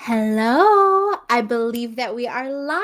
Hello. I believe that we are live.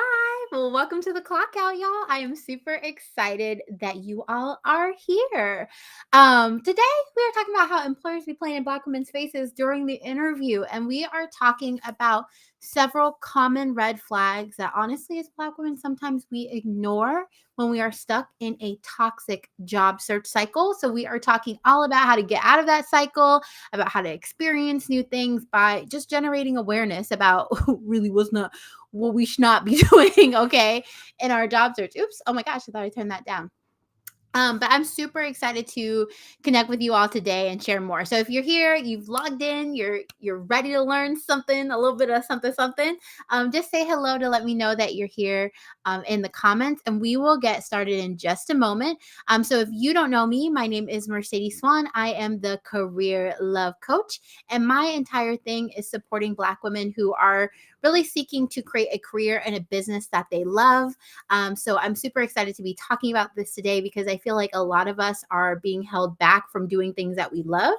Well, welcome to the clock out, y'all. I am super excited that you all are here. Today we are talking about how employers be playing in Black women's faces during the interview, and we are talking about several common red flags that honestly, as Black women, sometimes we ignore when we are stuck in a toxic job search cycle. So we are talking all about how to get out of that cycle, about how to experience new things by just generating awareness about really what we should not be doing, okay, in our job search. Oops, oh my gosh, I thought I turned that down. But I'm super excited to connect with you all today and share more. So if you're here, you've logged in, you're ready to learn something, a little bit of something. Just say hello to let me know that you're here in the comments, and we will get started in just a moment. So if you don't know me, my name is Mercedes Swan. I am the career love coach, and my entire thing is supporting Black women who are really seeking to create a career and a business that they love. So I'm super excited to be talking about this today because I feel like a lot of us are being held back from doing things that we love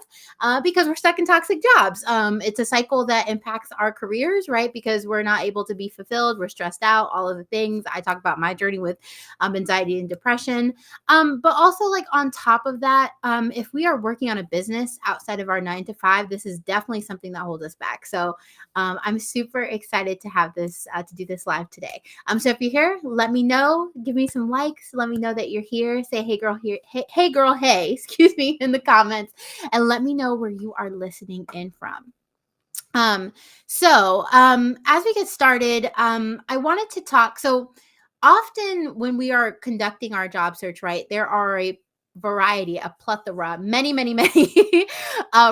because we're stuck in toxic jobs. It's a cycle that impacts our careers, right? Because we're not able to be fulfilled, we're stressed out, all of the things. I talk about my journey with anxiety and depression. But also, like on top of that, if we are working on a business outside of our 9 to 5, this is definitely something that holds us back. So I'm super excited to have this to do this live today. So if you're here, let me know. Give me some likes. Let me know that you're here. Say hey girl here. Hey girl, hey, excuse me, in the comments, and let me know where you are listening in from. As we get started, I wanted to talk. So often when we are conducting our job search, right, there are a plethora, many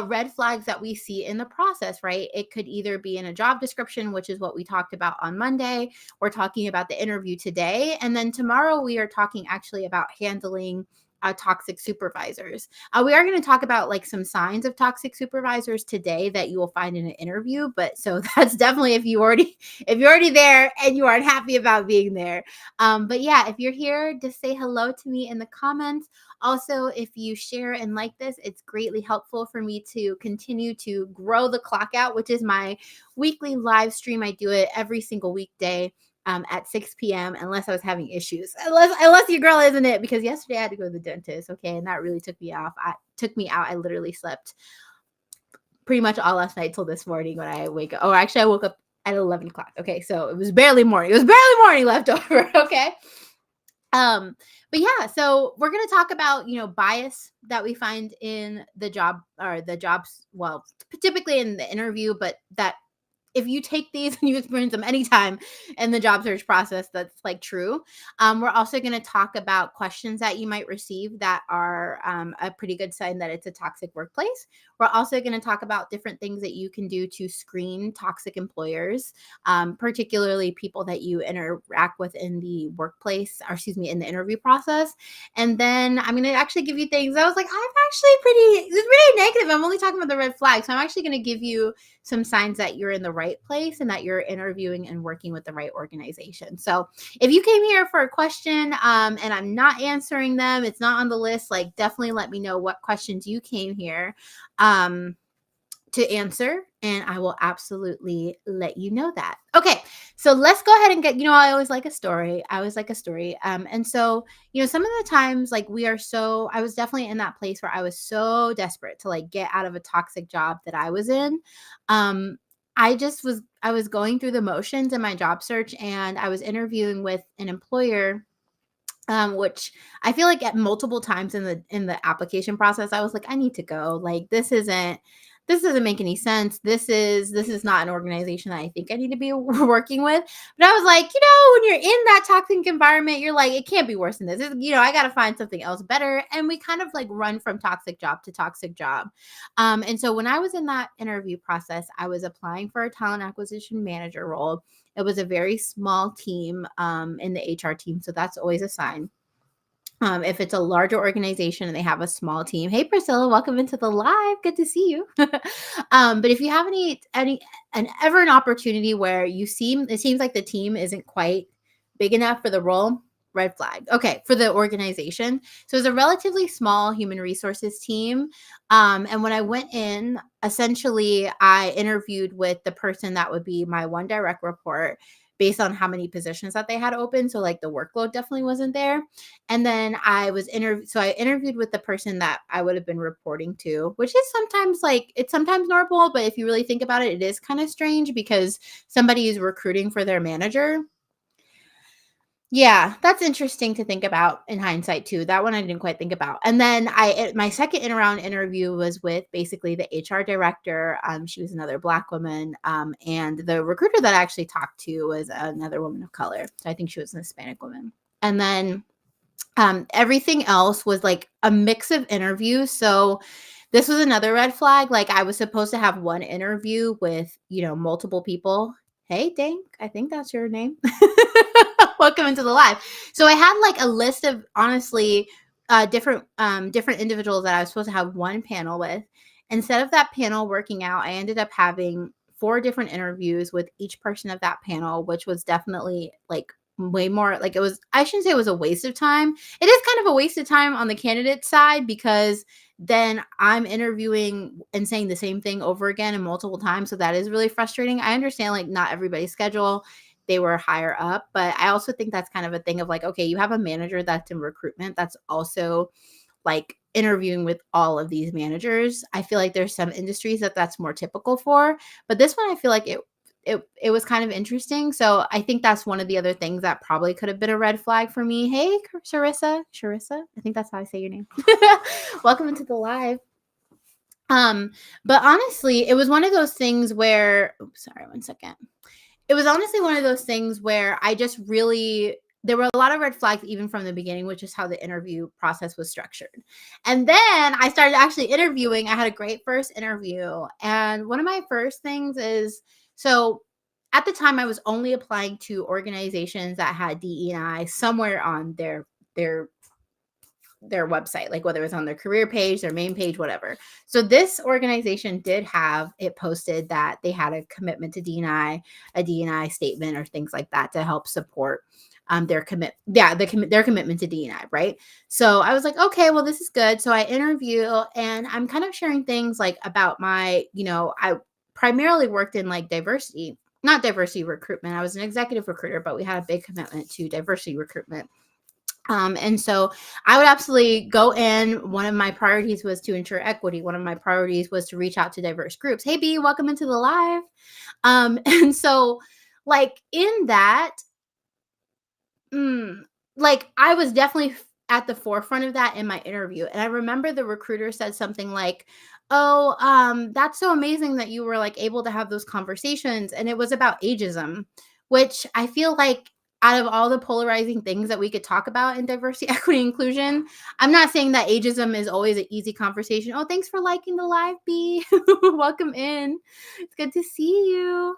red flags that we see in the process, right? It could either be in a job description, which is what we talked about on Monday. We're talking about the interview today. And then tomorrow we are talking actually about handling toxic supervisors. We are going to talk about like some signs of toxic supervisors today that you will find in an interview. But so that's definitely if you're already there and you aren't happy about being there. But yeah, if you're here, just say hello to me in the comments. Also, if you share and like this, it's greatly helpful for me to continue to grow the clock out, which is my weekly live stream. I do it every single weekday at 6 p.m. unless I was having issues. Unless your girl isn't it, because yesterday I had to go to the dentist, okay, and that really took me out. I literally slept pretty much all last night till this morning when I wake up. Oh, actually, I woke up at 11 o'clock. Okay, so it was barely morning. It was barely morning left over. Okay. But yeah, so we're going to talk about, bias that we find in the job or the jobs, well, typically in the interview, but that if you take these and you experience them anytime in the job search process, that's like true. We're also going to talk about questions that you might receive that are a pretty good sign that it's a toxic workplace. We're also going to talk about different things that you can do to screen toxic employers, particularly people that you interact with in the workplace, or excuse me, in the interview process. And then I'm going to actually give you things. I was like, it's pretty negative. I'm only talking about the red flags. So I'm actually going to give you some signs that you're in the right place and that you're interviewing and working with the right organization. So if you came here for a question and I'm not answering them, it's not on the list, like definitely let me know what questions you came here to answer, and I will absolutely let you know that. Okay, so let's go ahead and get, I always like a story. And so, some of the times like I was definitely in that place where I was so desperate to like get out of a toxic job that I was in. I was going through the motions in my job search, and I was interviewing with an employer, which I feel like at multiple times in the application process, I was like, I need to go. Like, this doesn't make any sense. This is not an organization that I think I need to be working with. But I was like, when you're in that toxic environment, you're like, it can't be worse than this. I got to find something else better. And we kind of like run from toxic job to toxic job. And so when I was in that interview process, I was applying for a talent acquisition manager role. It was a very small team in the HR team. So that's always a sign. If it's a larger organization and they have a small team. Hey, Priscilla, welcome into the live. Good to see you. But if you have an opportunity where it seems like the team isn't quite big enough for the role, red flag. Okay, for the organization. So it was a relatively small human resources team. And when I went in, essentially I interviewed with the person that would be my one direct report based on how many positions that they had open. So like the workload definitely wasn't there. And then I interviewed with the person that I would have been reporting to, which is sometimes like it's sometimes normal, but if you really think about it, it is kind of strange because somebody is recruiting for their manager. Yeah, that's interesting to think about in hindsight too. That one I didn't quite think about. And then my second in round interview was with basically the HR director. She was another Black woman, and the recruiter that I actually talked to was another woman of color. So I think she was a Hispanic woman. And then everything else was like a mix of interviews. So this was another red flag. Like I was supposed to have one interview with, multiple people. Hey, Dink, I think that's your name. Welcome into the live. So I had like a list of honestly different individuals that I was supposed to have one panel with. Instead of that panel working out, I ended up having 4 different interviews with each person of that panel, which was definitely like way more like I shouldn't say it was a waste of time. It is kind of a waste of time on the candidate side because then I'm interviewing and saying the same thing over again and multiple times. So that is really frustrating. I understand like not everybody's schedule. They were higher up, but I also think that's kind of a thing of like, okay, you have a manager that's in recruitment that's also like interviewing with all of these managers. I feel like there's some industries that that's more typical for, but this one I feel like it was kind of interesting. So I think that's one of the other things that probably could have been a red flag for me. Hey, Sharissa, I think that's how I say your name. Welcome into the live. But honestly, it was one of those things where, oops, sorry, one second. It was honestly one of those things where I just really there were a lot of red flags even from the beginning, which is how the interview process was structured. And then I started actually interviewing. I had a great first interview. And one of my first things is so at the time I was only applying to organizations that had DE&I somewhere on their website, like whether it was on their career page, their main page, whatever. So this organization did have it posted that they had a commitment to D&I, a D&I statement or things like that to help support their their commitment to D&I, right? So I was like, okay, well, this is good. So I interview and I'm kind of sharing things like about my, I primarily worked in like not diversity recruitment. I was an executive recruiter, but we had a big commitment to diversity recruitment. And so I would absolutely go in. One of my priorities was to ensure equity. One of my priorities was to reach out to diverse groups. Hey, B, welcome into the live. And so like in that, like I was definitely at the forefront of that in my interview. And I remember the recruiter said something like, oh, that's so amazing that you were like able to have those conversations. And it was about ageism, which I feel like out of all the polarizing things that we could talk about in diversity, equity, inclusion, I'm not saying that ageism is always an easy conversation. Oh, thanks for liking the live, B. Welcome in. It's good to see you.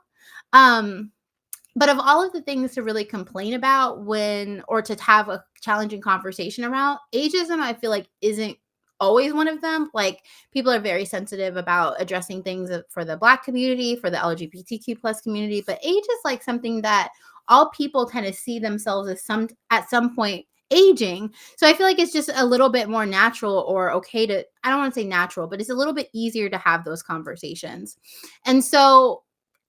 But of all of the things to really complain about or to have a challenging conversation around, ageism, I feel like isn't always one of them. Like people are very sensitive about addressing things for the Black community, for the LGBTQ plus community, but age is like something that all people tend to see themselves as at some point aging. So I feel like it's just a little bit more natural or okay to, I don't want to say natural, but it's a little bit easier to have those conversations. And so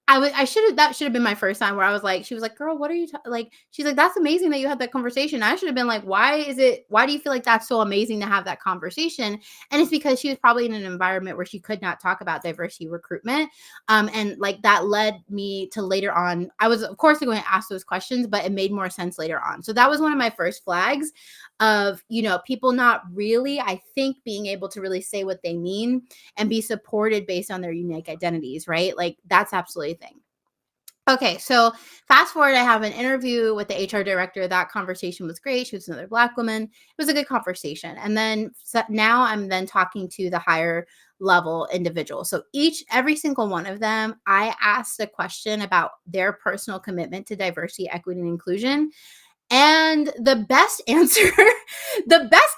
that should have been my first time where I was like, she was like, girl, what are you like? She's like, that's amazing that you had that conversation. I should have been like, why do you feel like that's so amazing to have that conversation? And it's because she was probably in an environment where she could not talk about diversity recruitment. And like that led me to later on, I was of course going to ask those questions, but it made more sense later on. So that was one of my first flags of, people not really, I think, being able to really say what they mean and be supported based on their unique identities, right? Like that's absolutely a thing. Okay, so fast forward, I have an interview with the HR director. That conversation was great. She was another Black woman. It was a good conversation. And then now I'm then talking to the higher level individual. So every single one of them, I asked a question about their personal commitment to diversity, equity, and inclusion. And the best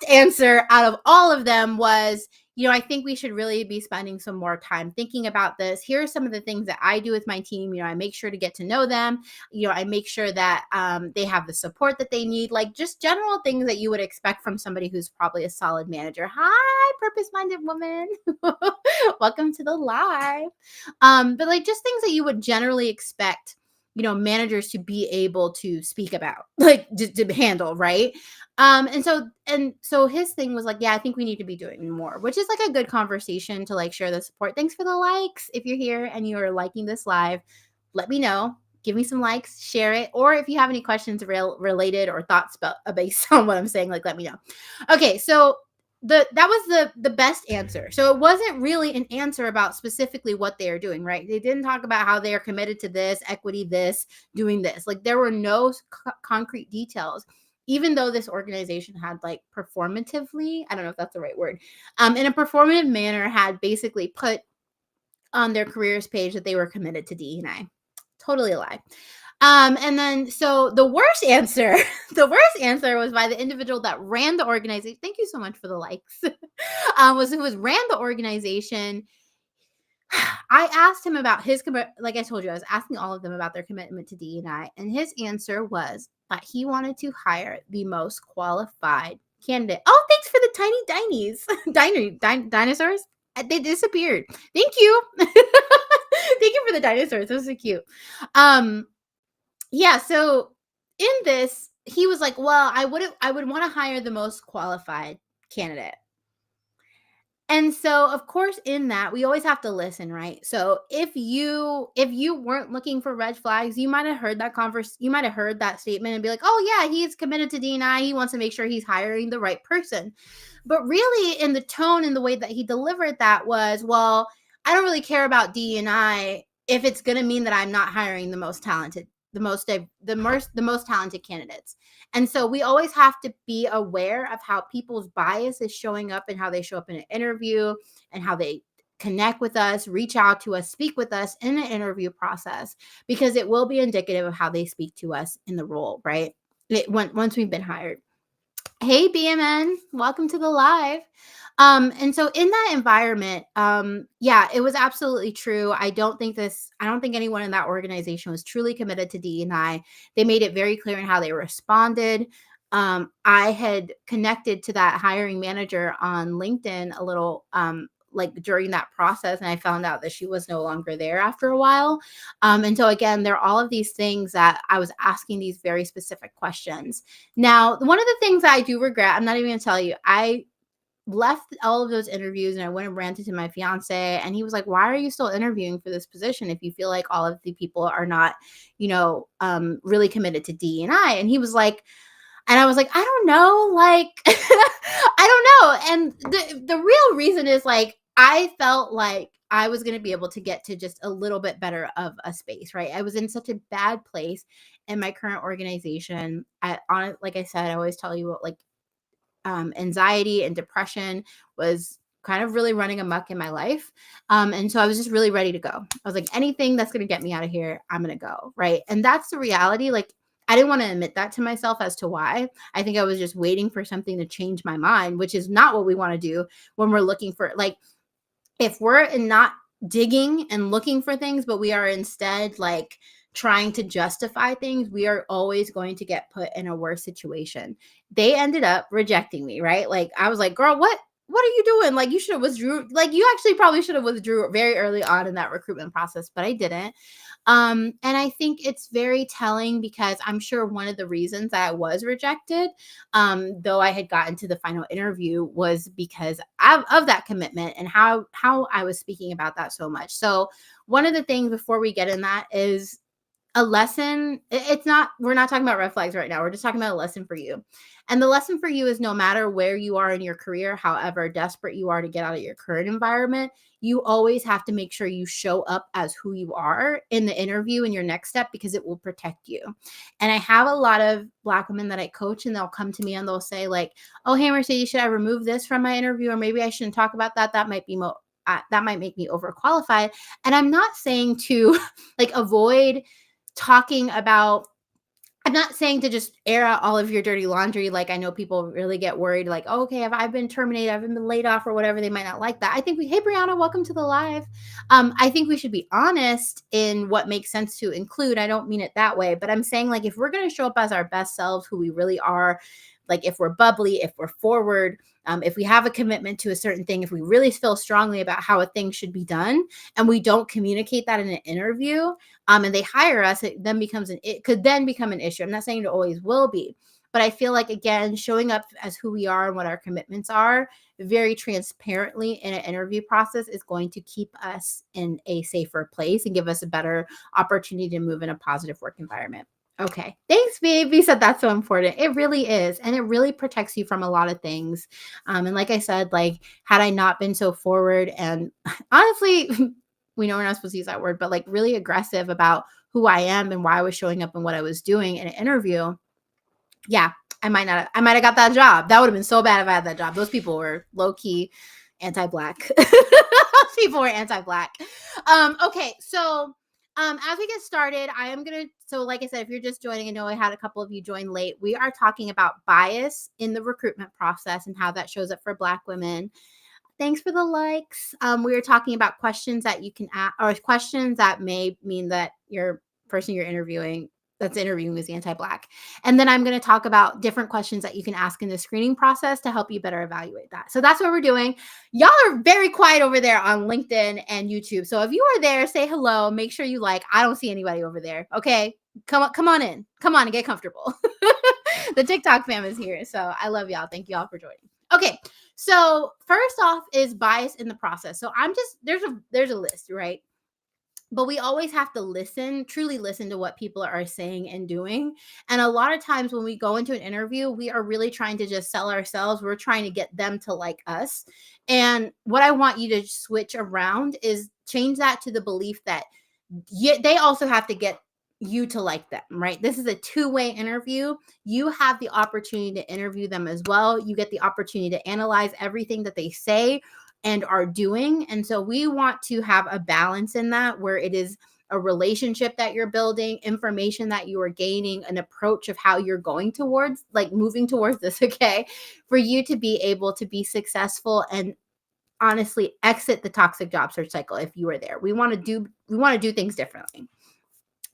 answer out of all of them was, I think we should really be spending some more time thinking about this. Here are some of the things that I do with my team. I make sure to get to know them. I make sure that they have the support that they need, like just general things that you would expect from somebody who's probably a solid manager. Hi, purpose-minded woman. Welcome to the live. But like just things that you would generally expect, managers to be able to speak about, like to handle, right? And so his thing was like, yeah, I think we need to be doing more, which is like a good conversation to like share the support. Thanks for the likes. If you're here and you're liking this live, let me know. Give me some likes, share it, or if you have any questions related or thoughts about based on what I'm saying, like let me know. Okay, so that was the best answer. So it wasn't really an answer about specifically what they are doing, right? They didn't talk about how they are committed to this, equity, this, doing this. Like there were no concrete details, even though this organization had like performatively, I don't know if that's the right word, in a performative manner had basically put on their careers page that they were committed to DEI. Totally a lie. And then so the worst answer, was by the individual that ran the organization. Thank you so much for the likes. Was who ran the organization. I asked him about his, like I told you, I was asking all of them about their commitment to DEI, and his answer was that he wanted to hire the most qualified candidate. Oh, thanks for the tiny dinosaurs. They disappeared. Thank you. Thank you for the dinosaurs. Those are cute. Yeah. So in this, he was like, "Well, I would want to hire the most qualified candidate." And so, of course, in that, we always have to listen, right? So if you weren't looking for red flags, you might have heard you might have heard that statement and be like, "Oh yeah, he's committed to D&I. He wants to make sure he's hiring the right person." But really, in the tone and the way that he delivered that was, "Well, I don't really care about D&I if it's going to mean that I'm not hiring the most talented, the most talented candidates." And so we always have to be aware of how people's bias is showing up and how they show up in an interview and how they connect with us, reach out to us, speak with us in an interview process, because it will be indicative of how they speak to us in the role, right? Once we've been hired. Hey, BMN, welcome to the live. And so in that environment, yeah, it was absolutely true. I don't think anyone in that organization was truly committed to DEI. They made it very clear in how they responded. I had connected to that hiring manager on LinkedIn a little, like during that process, and I found out that she was no longer there after a while. And so again, there are all of these things that I was asking these very specific questions. Now, one of the things that I do regret, I'm not even going to tell you, I left all of those interviews and I went and ranted to my fiance, and he was like, "Why are you still interviewing for this position if you feel like all of the people are not, really committed to D&I?" And he was like, and I was like, "I don't know, like, I don't know." And the real reason is like, I felt like I was going to be able to get to just a little bit better of a space, right? I was in such a bad place in my current organization. Like I said, I always tell you what, like, anxiety and depression was kind of really running amok in my life. And so I was just really ready to go. I was like, anything that's going to get me out of here, I'm going to go. Right. And that's the reality. Like, I didn't want to admit that to myself as to why. I think I was just waiting for something to change my mind, which is not what we want to do when we're looking for, like, if we're not digging and looking for things, but we are instead like trying to justify things, we are always going to get put in a worse situation. They ended up rejecting me, right? Like I was like, "Girl, what are you doing? Like you should have withdrew. Like you actually probably should have withdrew very early on in that recruitment process," but I didn't. And I think it's very telling because I'm sure one of the reasons that I was rejected, though I had gotten to the final interview, was because of that commitment and how I was speaking about that so much. So one of the things before we get in that is a lesson. We're not talking about red flags right now. We're just talking about a lesson for you. And the lesson for you is no matter where you are in your career, however desperate you are to get out of your current environment, you always have to make sure you show up as who you are in the interview in your next step, because it will protect you. And I have a lot of Black women that I coach, and they'll come to me and they'll say like, "Oh, hey, Mercedes, should I remove this from my interview? Or maybe I shouldn't talk about that. That might be that might make me overqualified." And I'm not saying to like avoid talking about I'm not saying to just air out all of your dirty laundry. Like, I know people really get worried, like, oh, okay, have I been terminated? I've been laid off or whatever. They might not like that. I think hey, Brianna, welcome to the live. I think we should be honest in what makes sense to include. I don't mean it that way, but I'm saying, like, if we're going to show up as our best selves, who we really are, like if we're bubbly, if we're forward, if we have a commitment to a certain thing, if we really feel strongly about how a thing should be done, and we don't communicate that in an interview, and they hire us, it could then become an issue. I'm not saying it always will be, but I feel like, again, showing up as who we are and what our commitments are very transparently in an interview process is going to keep us in a safer place and give us a better opportunity to move in a positive work environment. Okay. Thanks, babe. You said that's so important. It really is. And it really protects you from a lot of things. And like I said, like, had I not been so forward and honestly, we know we're not supposed to use that word, but like really aggressive about who I am and why I was showing up and what I was doing in an interview, yeah, I might have got that job. That would have been so bad if I had that job. Those people were low key anti-Black. People were anti-Black. Okay, so as we get started, so like I said, if you're just joining, I know I had a couple of you join late. We are talking about bias in the recruitment process and how that shows up for Black women. Thanks for the likes. We were talking about questions that you can ask, or questions that may mean that your person you're interviewing that's interviewing is anti-Black. And then I'm going to talk about different questions that you can ask in the screening process to help you better evaluate that. So that's what we're doing. Y'all are very quiet over there on LinkedIn and YouTube. So if you are there, say hello. Make sure you like. I don't see anybody over there. Okay, come on in. Come on and get comfortable. The TikTok fam is here. So I love y'all. Thank you all for joining. Okay. So first off is bias in the process. So there's a list, right? But we always have to truly listen to what people are saying and doing. And a lot of times when we go into an interview, we are really trying to just sell ourselves. We're trying to get them to like us. And what I want you to switch around is change that to the belief that they also have to get you to like them, right? This is a two-way interview. You have the opportunity to interview them as well. You get the opportunity to analyze everything that they say and are doing. And so we want to have a balance in that, where it is a relationship that you're building, information that you are gaining, an approach of how you're going towards, like moving towards this, okay, for you to be able to be successful and honestly exit the toxic job search cycle. If you are there, we want to do things differently.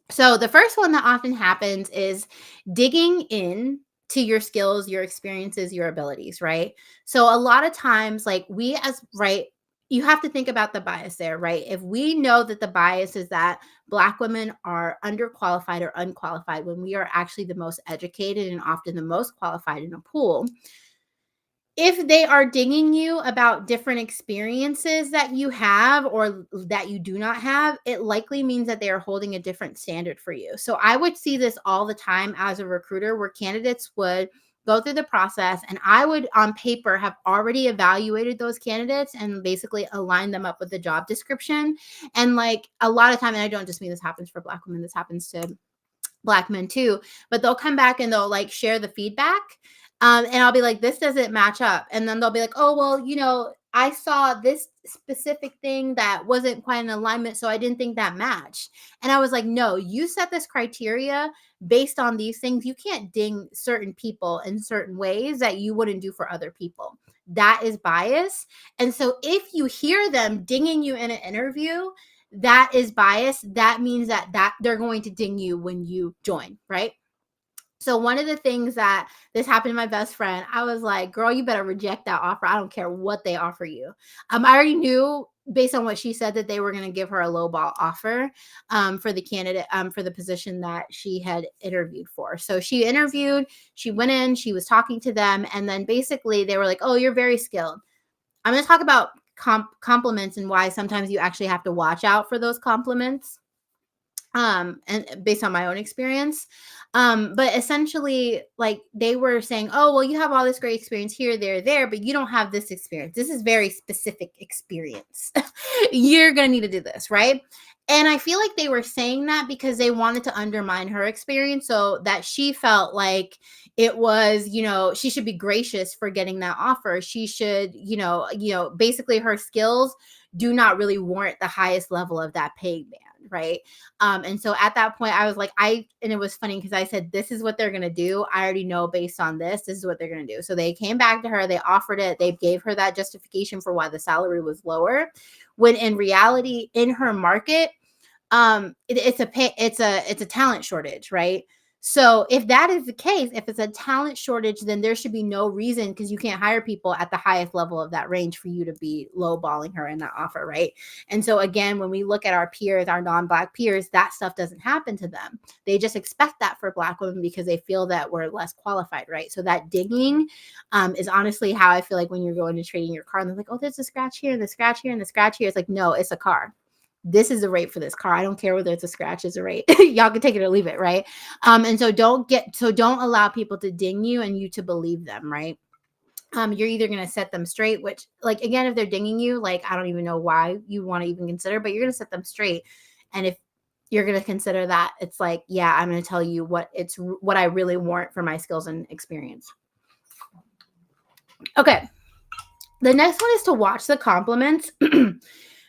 So the first one that often happens is digging in to your skills, your experiences, your abilities, right? So a lot of times, like you have to think about the bias there, right? If we know that the bias is that Black women are underqualified or unqualified when we are actually the most educated and often the most qualified in a pool, if they are dinging you about different experiences that you have or that you do not have, it likely means that they are holding a different standard for you. So I would see this all the time as a recruiter, where candidates would go through the process and I would on paper have already evaluated those candidates and basically align them up with the job description. And like a lot of time, and I don't just mean this happens for Black women, this happens to Black men too, but they'll come back and they'll like share the feedback. And I'll be like, this doesn't match up. And then they'll be like, oh, well, I saw this specific thing that wasn't quite in alignment, so I didn't think that matched. And I was like, no, you set this criteria based on these things. You can't ding certain people in certain ways that you wouldn't do for other people. That is bias. And so if you hear them dinging you in an interview, that is bias. That means that they're going to ding you when you join, right? So one of the things that this happened to my best friend, I was like, girl, you better reject that offer. I don't care what they offer you. I already knew based on what she said that they were going to give her a lowball offer for the candidate, for the position that she had interviewed for. So she interviewed, she went in, she was talking to them. And then basically they were like, oh, you're very skilled. I'm going to talk about compliments and why sometimes you actually have to watch out for those compliments. And based on my own experience. But essentially, like, they were saying, oh, well, you have all this great experience here, there, but you don't have this experience. This is very specific experience. You're going to need to do this, right? And I feel like they were saying that because they wanted to undermine her experience, so that she felt like it was, she should be gracious for getting that offer. She should, basically her skills do not really warrant the highest level of that pay band. right? And so at that point I was like, and it was funny because I said, this is what they're going to do. I already know based on this is what they're going to do. So they came back to her, they offered it, they gave her that justification for why the salary was lower, when in reality in her market, it's a talent shortage, right? So if that is the case, if it's a talent shortage, then there should be no reason, because you can't hire people at the highest level of that range, for you to be lowballing her in that offer, right? And so again, when we look at our peers, our non-Black peers, that stuff doesn't happen to them. They just expect that for Black women because they feel that we're less qualified, right? So that digging is honestly how I feel like when you're going to trade in your car and they're like, oh, there's a scratch here and the scratch here and the scratch here. It's like, no, it's a car. This is the rate for this car. I don't care whether it's a scratch, is a rate. Y'all can take it or leave it, right? And so don't allow people to ding you and you to believe them, right? You're either going to set them straight, which, like, again, if they're dinging you, like, I don't even know why you want to even consider, but you're going to set them straight. And if you're going to consider that, it's like, yeah, I'm going to tell you what I really want for my skills and experience. Okay. The next one is to watch the compliments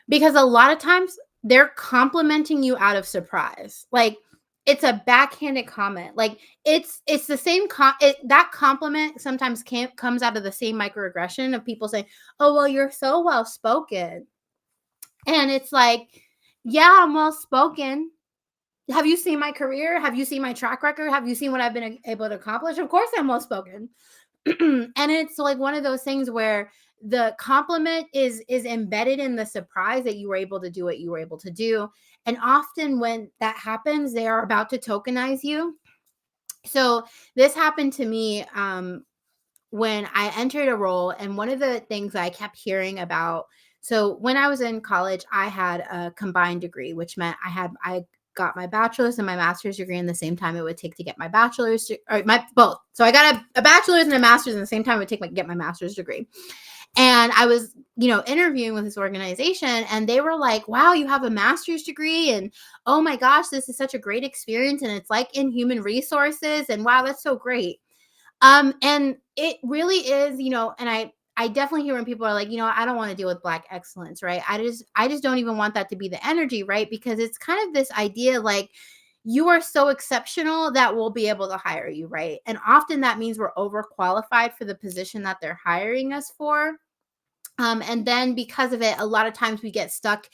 because a lot of times they're complimenting you out of surprise. Like, it's a backhanded comment. Like, it's the same that compliment sometimes comes out of the same microaggression of people saying, oh, well, you're so well spoken. And it's like, yeah, I'm well spoken. Have you seen my career? Have you seen my track record? Have you seen what I've been able to accomplish? Of course I'm well spoken. And it's like one of those things where the compliment is embedded in the surprise that you were able to do what you were able to do. And often when that happens, they are about to tokenize you. So this happened to me when I entered a role. And one of the things I kept hearing about, so when I was in college, I had a combined degree, which meant I got my bachelor's and my master's degree in the same time it would take to get my bachelor's, or my both. So I got a bachelor's and a master's in the same time it would take to get my master's degree. And I was, interviewing with this organization, and they were like, wow, you have a master's degree, and oh my gosh, this is such a great experience, and it's like in human resources, and wow, that's so great. And it really is, and I definitely hear when people are like, I don't want to deal with Black excellence, right? I just don't even want that to be the energy, right? Because it's kind of this idea like, you are so exceptional that we'll be able to hire you, right? And often that means we're overqualified for the position that they're hiring us for. And then because of it, a lot of times we get stuck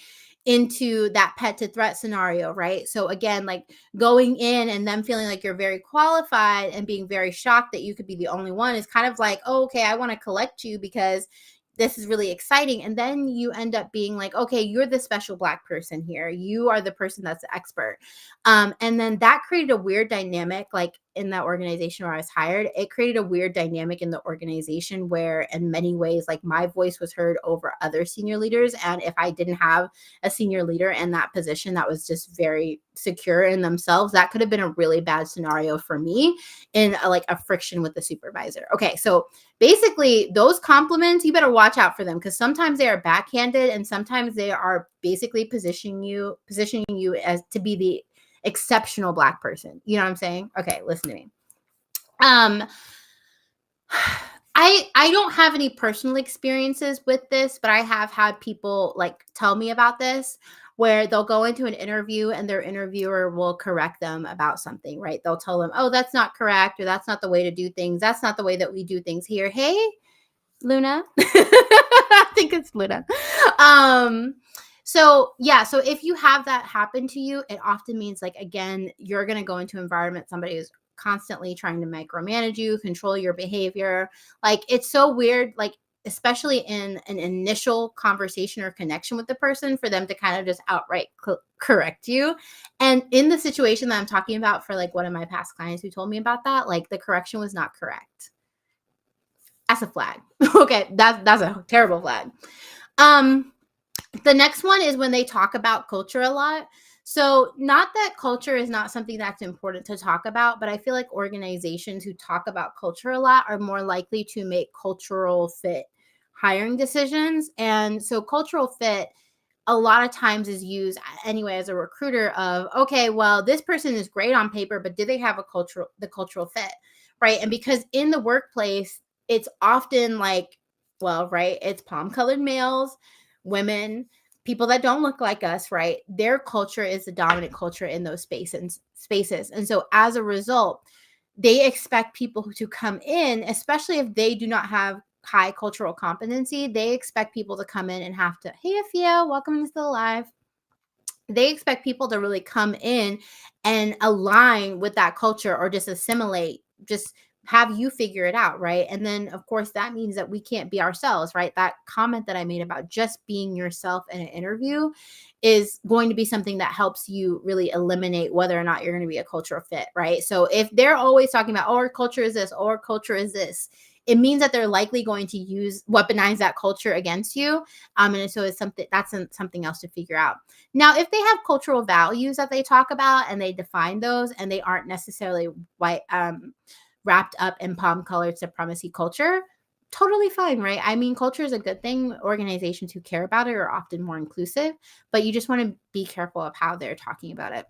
into that pet to threat scenario, right? So again, like going in and them feeling like you're very qualified and being very shocked that you could be the only one is kind of like, oh, okay, I want to collect you because this is really exciting. And then you end up being like, okay, you're the special Black person here. You are the person that's the expert. And then that created a weird dynamic, like in that organization where I was hired. It created a weird dynamic in the organization where in many ways, like my voice was heard over other senior leaders. And if I didn't have a senior leader in that position that was just very secure in themselves, that could have been a really bad scenario for me in a friction with the supervisor. Okay, so basically those compliments, you better watch out for them because sometimes they are backhanded and sometimes they are basically positioning you as to be the exceptional Black person. You know what I'm saying? Okay, listen to me. I don't have any personal experiences with this, but I have had people like tell me about this where they'll go into an interview and their interviewer will correct them about something, right? They'll tell them, oh, that's not correct, or that's not the way to do things. That's not the way that we do things here. Hey, Luna. I think it's Luna. So if you have that happen to you, it often means like, again, you're going to go into an environment, somebody is constantly trying to micromanage you, control your behavior. Like, it's so weird, like, especially in an initial conversation or connection with the person, for them to kind of just outright correct you. And in the situation that I'm talking about for like one of my past clients who told me about that, like the correction was not correct. That's a flag. Okay, that's a terrible flag. The next one is when they talk about culture a lot. So not that culture is not something that's important to talk about, but I feel like organizations who talk about culture a lot are more likely to make cultural fit hiring decisions. And so cultural fit a lot of times is used anyway as a recruiter of, okay, well, this person is great on paper, but do they have the cultural fit, right? And because in the workplace, it's often like, well, right, it's palm-colored males, women, people that don't look like us, right? Their culture is the dominant culture in those spaces. And so as a result, they expect people to come in, especially if they do not have high cultural competency. They expect people to come in and have to, hey, Afia, welcome to Still Alive. They expect people to really come in and align with that culture or just assimilate, just have you figure it out, right? And then, of course, that means that we can't be ourselves, right? That comment that I made about just being yourself in an interview is going to be something that helps you really eliminate whether or not you're going to be a cultural fit, right? So if they're always talking about, oh, our culture is this, oh, our culture is this, it means that they're likely going to weaponize that culture against you. And so it's something else to figure out. Now, if they have cultural values that they talk about and they define those and they aren't necessarily wrapped up in palm-colored supremacy culture, totally fine, right? I mean, culture is a good thing. Organizations who care about it are often more inclusive, but you just want to be careful of how they're talking about it.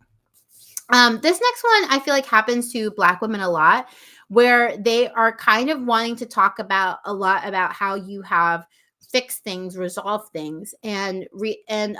This next one I feel like happens to Black women a lot, where they are kind of wanting to talk about a lot about how you have fixed things, resolved things, and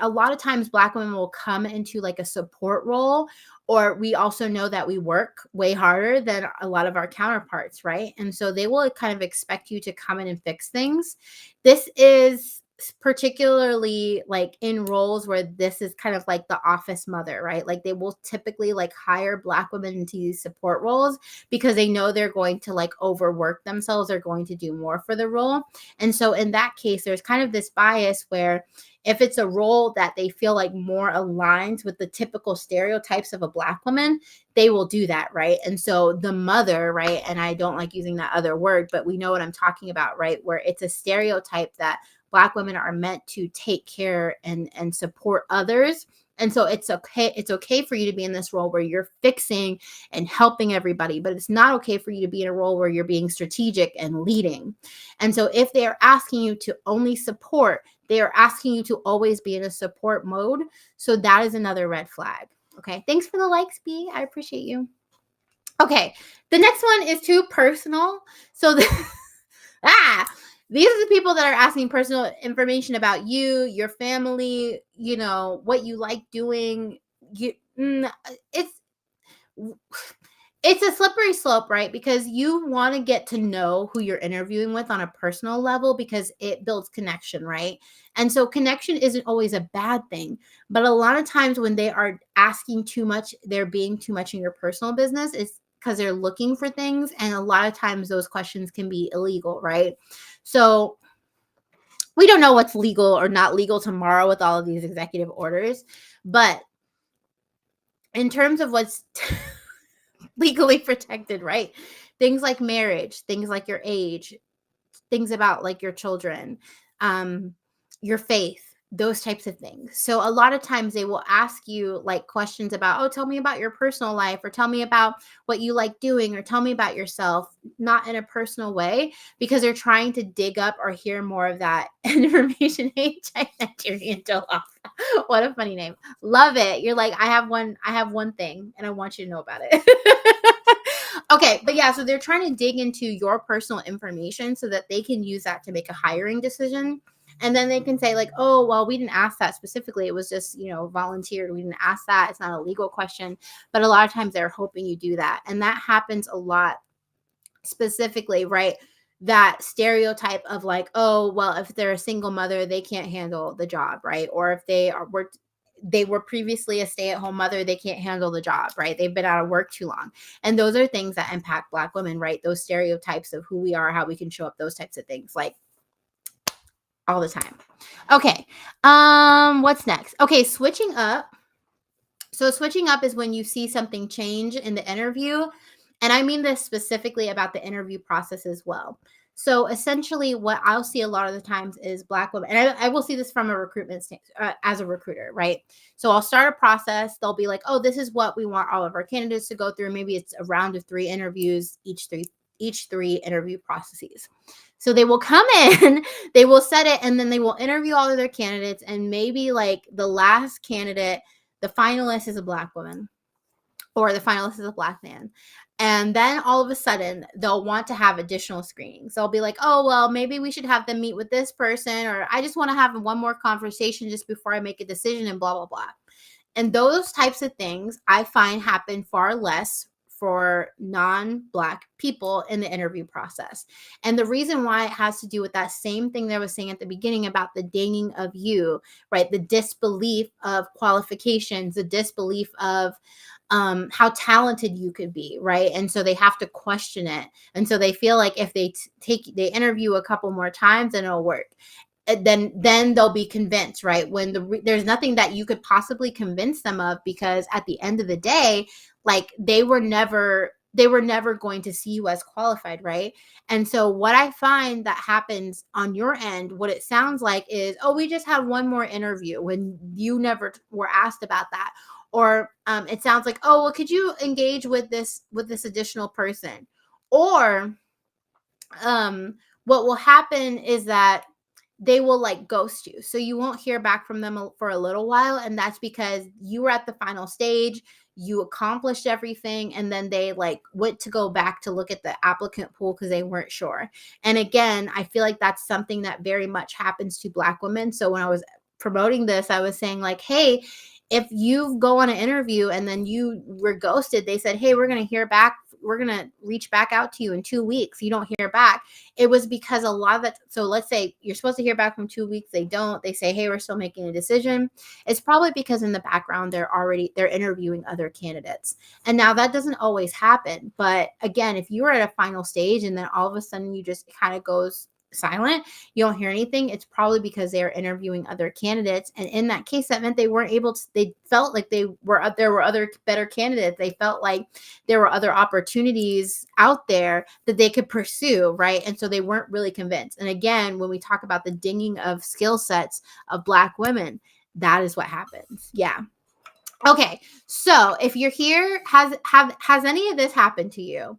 a lot of times Black women will come into like a support role, or we also know that we work way harder than a lot of our counterparts, right? And so they will kind of expect you to come in and fix things. This is particularly like in roles where this is kind of like the office mother, right? Like they will typically like hire Black women into these support roles because they know they're going to like overwork themselves. They're going to do more for the role. And so in that case, there's kind of this bias where if it's a role that they feel like more aligns with the typical stereotypes of a Black woman, they will do that, right? And so the mother, right? And I don't like using that other word, but we know what I'm talking about, right? Where it's a stereotype that Black women are meant to take care and support others. And so it's okay for you to be in this role where you're fixing and helping everybody, but it's not okay for you to be in a role where you're being strategic and leading. And so if they are asking you to only support, they are asking you to always be in a support mode. So that is another red flag. Okay. Thanks for the likes, B. I appreciate you. Okay. The next one is too personal. So these are the people that are asking personal information about you, your family, you know, what you like doing. It's a slippery slope, right? Because you want to get to know who you're interviewing with on a personal level because it builds connection, right? And so connection isn't always a bad thing, but a lot of times when they are asking too much, they're being too much in your personal business, it's because they're looking for things. And a lot of times those questions can be illegal, right? So we don't know what's legal or not legal tomorrow with all of these executive orders, but in terms of what's legally protected, right? Things like marriage, things like your age, things about like your children, your faith, those types of things. So a lot of times they will ask you like questions about, oh, tell me about your personal life, or tell me about what you like doing, or tell me about yourself, not in a personal way, because they're trying to dig up or hear more of that information. Nigerian Jollof. What a funny name. Love it. You're like, I have one thing and I want you to know about it. Okay, but yeah, so they're trying to dig into your personal information so that they can use that to make a hiring decision. And then they can say like, oh, well, we didn't ask that specifically. It was just, volunteered. We didn't ask that. It's not a legal question. But a lot of times they're hoping you do that. And that happens a lot specifically, right? That stereotype of like, oh, well, if they're a single mother, they can't handle the job, right? Or if they were previously a stay-at-home mother, they can't handle the job, right? They've been out of work too long. And those are things that impact Black women, right? Those stereotypes of who we are, how we can show up, those types of things, like all the time. Okay. What's next? Okay, switching up. So switching up is when you see something change in the interview. And I mean this specifically about the interview process as well. So essentially what I'll see a lot of the times is Black women, and I will see this from a recruitment as a recruiter, right? So I'll start a process. They'll be like, oh, this is what we want all of our candidates to go through. Maybe it's a round of 3 interviews, each three interview processes. So they will come in, they will set it, and then they will interview all of their candidates. And maybe like the last candidate, the finalist is a Black woman. or the finalist is a Black man. And then all of a sudden, they'll want to have additional screenings. They'll be like, oh, well, maybe we should have them meet with this person, or I just want to have one more conversation just before I make a decision, and blah, blah, blah. And those types of things I find happen far less for non-Black people in the interview process. And the reason why it has to do with that same thing that I was saying at the beginning about the dinging of you, right? The disbelief of qualifications, the disbelief of how talented you could be, right? And so they have to question it. And so they feel like if they interview a couple more times, then it'll work. Then they'll be convinced, right? When there's nothing that you could possibly convince them of, because at the end of the day, like they were never going to see you as qualified, right? And so what I find that happens on your end, what it sounds like is, oh, we just had one more interview, when you never were asked about that. Or it sounds like, oh, well, could you engage with this additional person? Or what will happen is that they will like ghost you. So you won't hear back from them for a little while. And that's because you were at the final stage, you accomplished everything, and then they like went to go back to look at the applicant pool because they weren't sure. And again, I feel like that's something that very much happens to Black women. So when I was promoting this, I was saying like, hey, if you go on an interview and then you were ghosted, they said, hey, we're going to reach back out to you in 2 weeks. You don't hear back. It was because a lot of that. So let's say you're supposed to hear back from 2 weeks. They don't. They say, hey, we're still making a decision. It's probably because in the background, they're interviewing other candidates. And now that doesn't always happen. But again, if you were at a final stage and then all of a sudden you just kind of goes silent, you don't hear anything, it's probably because they are interviewing other candidates. And in that case, that meant they weren't able to, they felt like there were other better candidates. They felt like there were other opportunities out there that they could pursue, right? And so they weren't really convinced. And again, when we talk about the dinging of skill sets of Black women, that is what happens. Yeah. Okay. So if you're here, has any of this happened to you?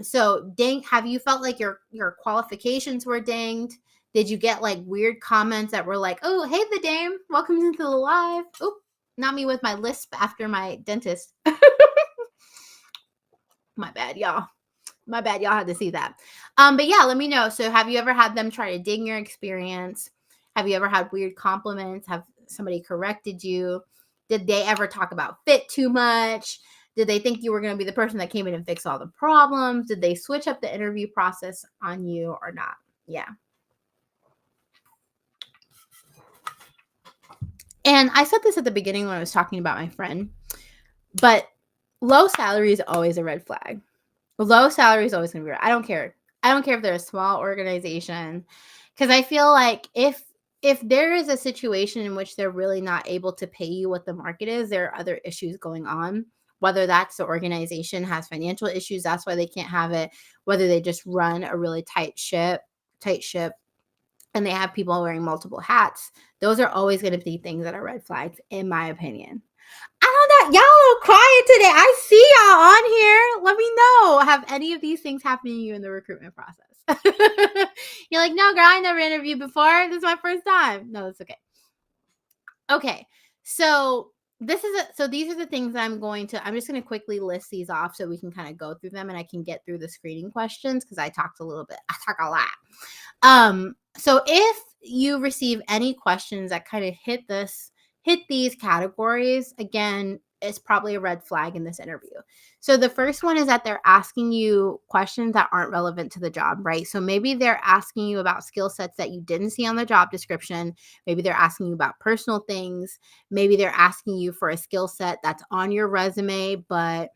So have you felt like your qualifications were dinged? Did you get like weird comments that were like, oh, hey, the dame, welcome into the live. Oop, not me with my lisp after my dentist. My bad, y'all. My bad, y'all had to see that. But yeah, let me know. So have you ever had them try to ding your experience? Have you ever had weird compliments? Have somebody corrected you? Did they ever talk about fit too much? Did they think you were going to be the person that came in and fix all the problems? Did they switch up the interview process on you or not? Yeah. And I said this at the beginning when I was talking about my friend, but low salary is always a red flag. Low salary is always going to be red. I don't care. I don't care if they're a small organization, because I feel like if there is a situation in which they're really not able to pay you what the market is, there are other issues going on. Whether that's the organization has financial issues, that's why they can't have it. Whether they just run a really tight ship, and they have people wearing multiple hats, those are always going to be things that are red flags, in my opinion. I don't know. Y'all a little quiet today. I see y'all on here. Let me know. Have any of these things happened to you in the recruitment process? You're like, no, girl, I never interviewed before. This is my first time. No, that's okay. Okay. So these are the things I'm just going to quickly list these off so we can kind of go through them and I can get through the screening questions, because I talk a lot. So if you receive any questions that kind of hit these categories, again, it's probably a red flag in this interview. So the first one is that they're asking you questions that aren't relevant to the job, right? So maybe they're asking you about skill sets that you didn't see on the job description. Maybe they're asking you about personal things. Maybe they're asking you for a skill set that's on your resume, but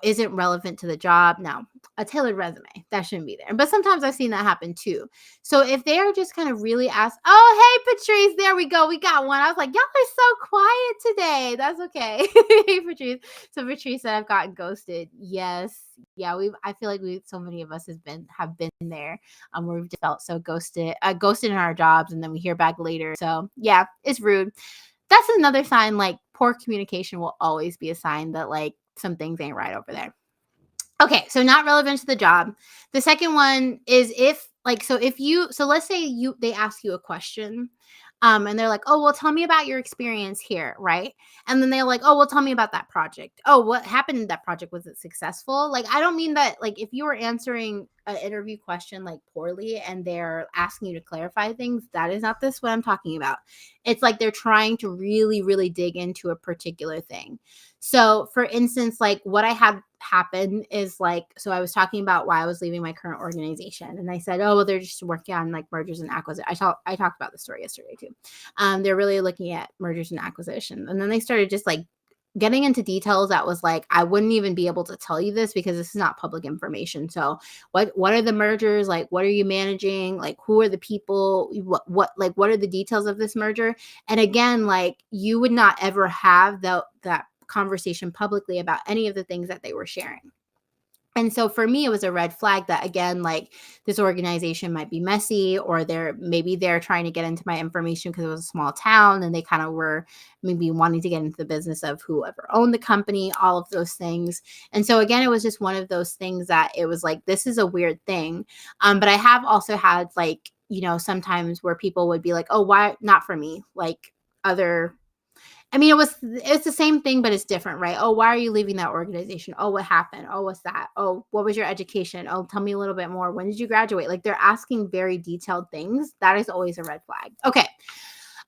isn't relevant to the job. Now, a tailored resume, that shouldn't be there. But sometimes I've seen that happen too. So if they are just kind of really oh, hey, Patrice, there we go. We got one. I was like, y'all are so quiet today. That's okay. Hey, Patrice. So Patrice said, I've gotten ghosted. Yes. Yeah, I feel like so many of us have been there where we've felt so ghosted in our jobs, and then we hear back later. So yeah, it's rude. That's another sign, like poor communication will always be a sign that like some things ain't right over there. Okay, so not relevant to the job. The second one is let's say they ask you a question And they're like, oh, well, tell me about your experience here, right? And then they're like, oh, well, tell me about that project. Oh, what happened in that project? Was it successful? Like, I don't mean that, like, if you were answering an interview question like poorly and they're asking you to clarify things, that is not this what I'm talking about. It's like they're trying to really, really dig into a particular thing. So, for instance, like what I had happen is like, so I was talking about why I was leaving my current organization, and I said, oh, well, they're just working on like mergers and acquisitions. I talked about the story yesterday too. They're really looking at mergers and acquisitions, and then they started just like getting into details that was like, I wouldn't even be able to tell you this because this is not public information. So what are the mergers, like what are you managing, like who are the people, what like what are the details of this merger? And again, like you would not ever have that conversation publicly about any of the things that they were sharing. And so for me, it was a red flag that again, like this organization might be messy, or they're trying to get into my information because it was a small town and they kind of were maybe wanting to get into the business of whoever owned the company, all of those things. And so again, it was just one of those things that it was like, this is a weird thing. But I have also had like, sometimes where people would be like, oh, why not for me? Like other I mean, it's the same thing, but it's different, right? Oh, why are you leaving that organization? Oh, what happened? Oh, what's that? Oh, what was your education? Oh, tell me a little bit more. When did you graduate? Like they're asking very detailed things. That is always a red flag. Okay.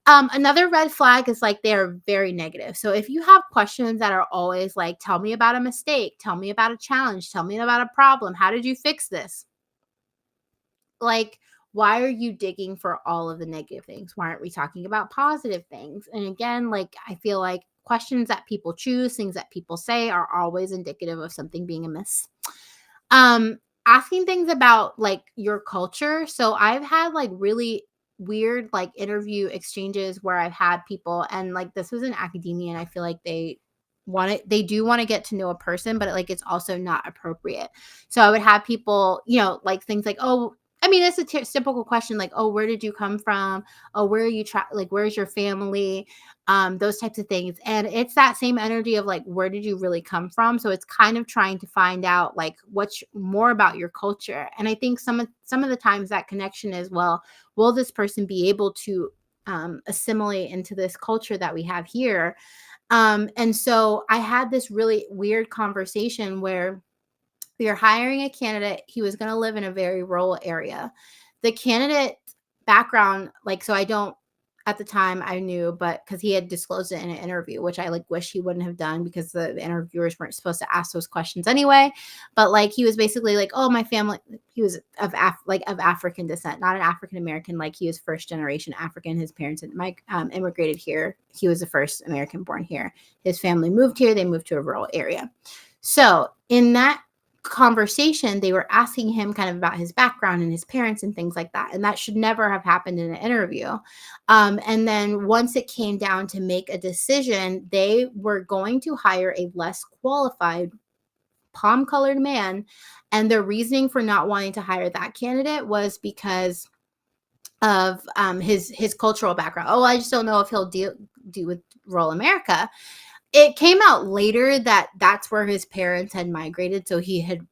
Another red flag is like they're very negative. So if you have questions that are always like, tell me about a mistake, tell me about a challenge, tell me about a problem, how did you fix this? Like, why are you digging for all of the negative things? Why aren't we talking about positive things? And again, like I feel like questions that people choose, things that people say are always indicative of something being amiss. Um, Asking things about like your culture. So I've had like really weird like interview exchanges where I've had people, and like this was in academia, and I feel like they do want to get to know a person, but like it's also not appropriate. So I would have people, like things like, oh, I mean, it's a typical question like, oh, where did you come from? Oh, where are you like, where's your family? Those types of things. And it's that same energy of like, where did you really come from? So it's kind of trying to find out like what's more about your culture. And I think some of the times that connection is, well, will this person be able to assimilate into this culture that we have here? And so I had this really weird conversation where we were hiring a candidate. He was going to live in a very rural area. The candidate background, like, so I don't, at the time I knew, but because he had disclosed it in an interview, which I like wish he wouldn't have done because the interviewers weren't supposed to ask those questions anyway. But like, he was basically like, oh, my family, he was of African descent, not an African American. Like he was first generation African. His parents had immigrated here. He was the first American born here. His family moved here. They moved to a rural area. So in that conversation, they were asking him kind of about his background and his parents and things like that. And that should never have happened in an interview. And then once it came down to make a decision, they were going to hire a less qualified palm colored man. And the reasoning for not wanting to hire that candidate was because of his cultural background. Oh, I just don't know if he'll do with rural America. It came out later that that's where his parents had migrated. So he had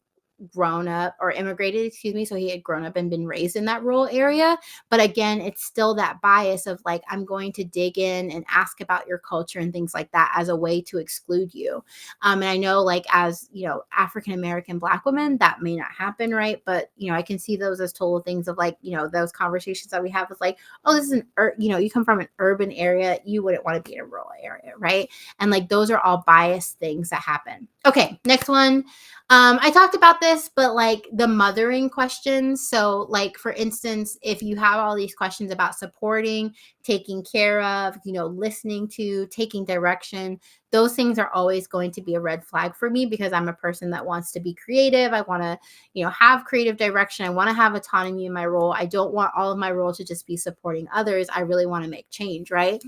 grown up, or immigrated, excuse me. So he had grown up and been raised in that rural area. But again, it's still that bias of like, I'm going to dig in and ask about your culture and things like that as a way to exclude you. And I know like as, African American Black women, that may not happen, right? But, I can see those as total things of like, those conversations that we have with like, oh, this is you come from an urban area, you wouldn't want to be in a rural area, right? And like, those are all biased things that happen. Okay, next one. I talked about this, but like the mothering questions. So, like, for instance, if you have all these questions about supporting, taking care of, listening to, taking direction, those things are always going to be a red flag for me because I'm a person that wants to be creative. I want to, have creative direction. I want to have autonomy in my role. I don't want all of my role to just be supporting others. I really want to make change, right?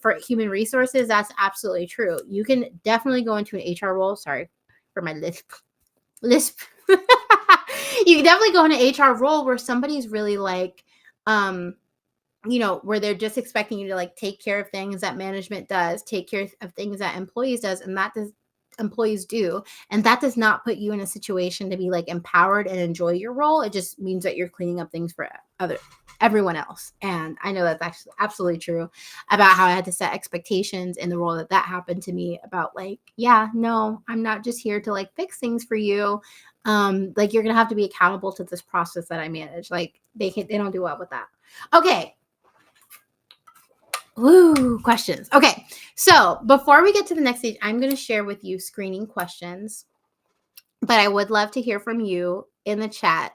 For human resources, that's absolutely true. You can definitely go into an HR role. Sorry for my lisp. You can definitely go in an HR role where somebody's really like, where they're just expecting you to like take care of things that management does, take care of things that employees does, and employees do. And that does not put you in a situation to be like empowered and enjoy your role. It just means that you're cleaning up things for everyone else. And I know that's actually absolutely true about how I had to set expectations in the role that happened to me about like, yeah, no, I'm not just here to like fix things for you. Like you're gonna have to be accountable to this process that I manage. Like they don't do well with that. Okay. Ooh, questions. Okay. So before we get to the next stage, I'm going to share with you screening questions, but I would love to hear from you in the chat.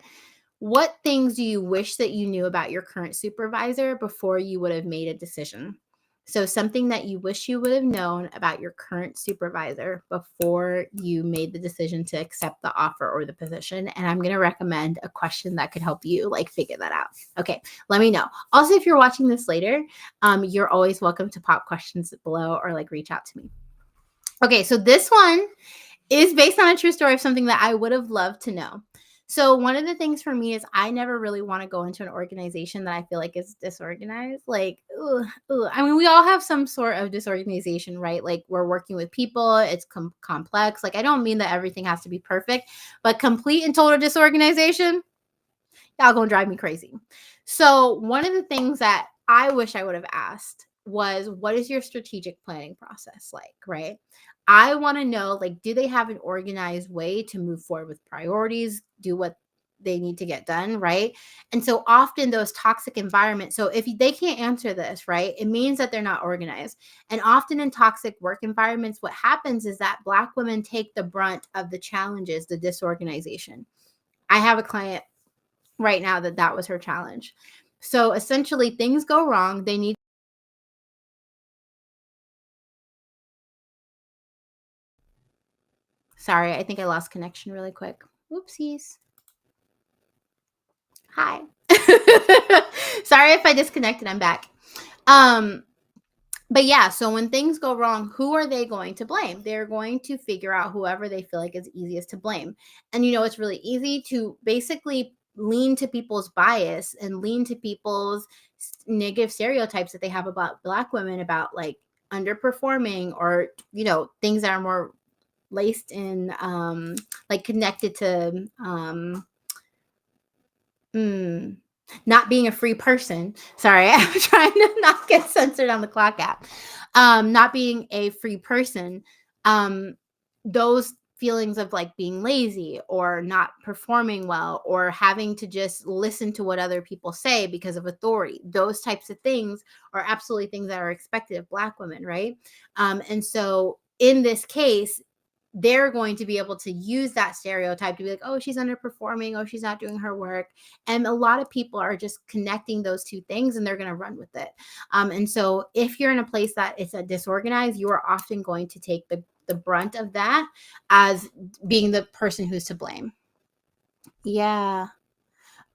What things do you wish that you knew about your current supervisor before you would have made a decision? So something that you wish you would have known about your current supervisor before you made the decision to accept the offer or the position. And I'm going to recommend a question that could help you like figure that out. Okay, let me know. Also, if you're watching this later, you're always welcome to pop questions below or like reach out to me. Okay, so this one is based on a true story of something that I would have loved to know. So one of the things for me is I never really want to go into an organization that I feel like is disorganized. Like, I mean, we all have some sort of disorganization, right? Like we're working with people, it's complex. Like I don't mean that everything has to be perfect, but complete and total disorganization, y'all gonna drive me crazy. So one of the things that I wish I would have asked was, what is your strategic planning process like, right? I want to know, like, do they have an organized way to move forward with priorities, do what they need to get done, right? And so often those toxic environments, so if they can't answer this, right, it means that they're not organized. And often in toxic work environments, what happens is that Black women take the brunt of the challenges, the disorganization. I have a client right now that was her challenge. So essentially things go wrong. They need, sorry, I think I lost connection really quick. Whoopsies. Hi. Sorry if I disconnected. I'm back. But yeah, so when things go wrong, who are they going to blame? They're going to figure out whoever they feel like is easiest to blame. And it's really easy to basically lean to people's bias and lean to people's negative stereotypes that they have about Black women, about like underperforming, or things that are more laced in like connected to not being a free person. Sorry, I'm trying to not get censored on the clock app. Not being a free person. Those feelings of like being lazy or not performing well or having to just listen to what other people say because of authority. Those types of things are absolutely things that are expected of Black women, right? And so in this case, they're going to be able to use that stereotype to be like, oh, she's underperforming, oh, she's not doing her work. And a lot of people are just connecting those two things and they're going to run with it. And so if you're in a place that is disorganized, you are often going to take the brunt of that as being the person who's to blame. Yeah.